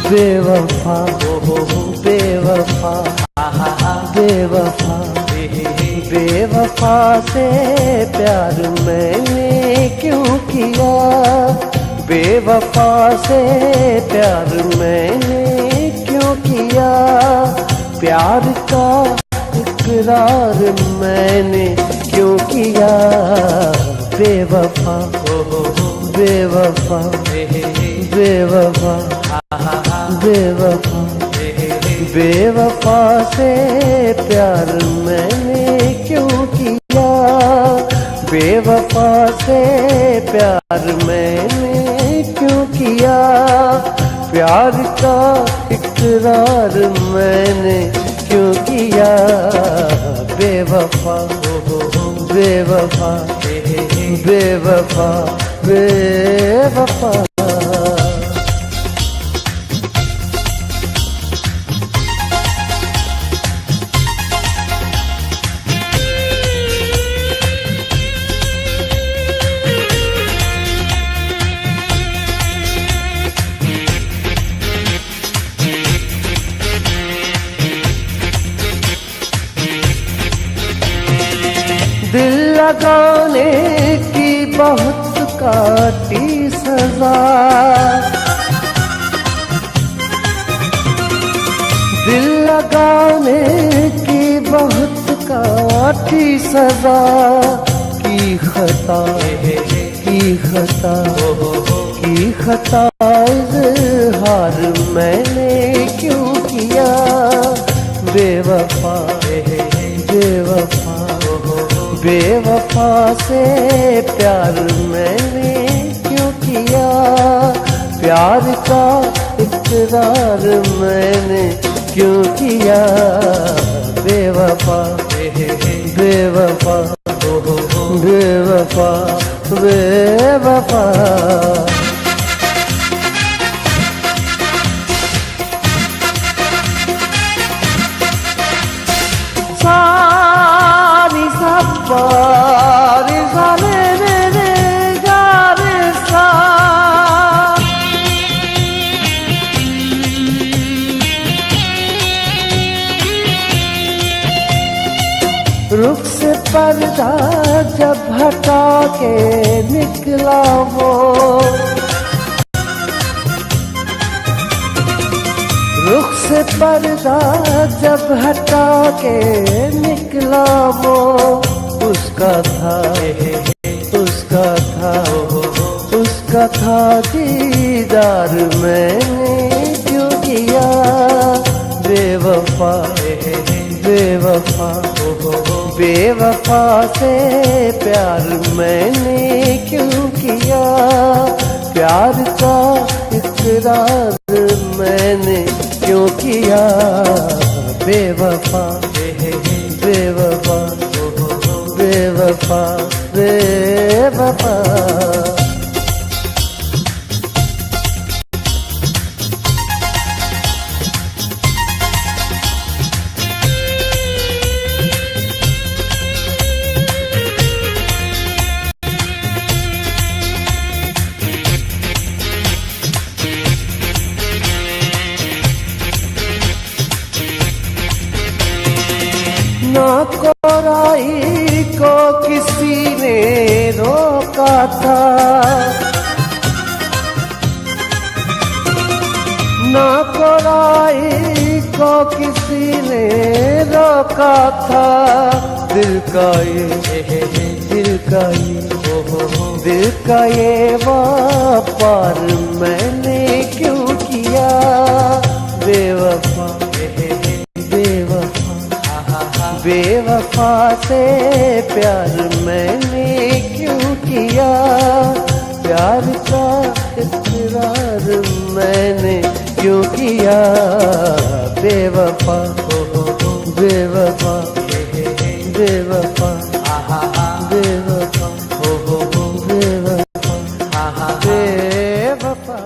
बेवफा बेवफा बेवफा बेवफा से प्यार मैंने क्यों किया, बेवफा से प्यार मैंने क्यों किया, प्यार का इकरार मैंने क्यों किया, बेवफा बेवफा बेवफा बेवफा बेवफा से प्यार मैंने क्यों किया, बेवफा से प्यार मैंने क्यों किया, प्यार का इकरार मैंने क्यों किया, बेवफा बेवफा बेवफा बेवफा। दिल लगाने की बहुत काटी सजा, दिल लगाने की बहुत काटी सजा, की खता की खता की खता इज़हार मैंने क्यों किया, बेवफा बेवफा बेवफा से प्यार मैंने क्यों किया, प्यार का इकरार मैंने क्यों किया, बेवफा बेवफा बेवफा बेवफा। बारी साले रे रे गारे सा, रुख से पर्दा जब हटा के निकला वो, रुख से पर्दा जब हटा के निकला वो, उसका था उसका था दीदार मैंने क्यों किया, बेवफा बेवफा बेवफा से प्यार मैंने क्यों किया, प्यार का इकरार मैंने क्यों किया, बेवफा बेवफा बेवफा बेवफा। ना कोराई को किसी ने रोका था, ना कोराई को किसी ने रोका था, दिल का ये व्यापार मैंने क्यों किया, बेवफा बेवफा से प्यार मैंने क्यों किया, प्यार का इकरार मैंने क्यों किया, बेवफा बेवफा बेवफा बेवफा बेवफा बेवफा।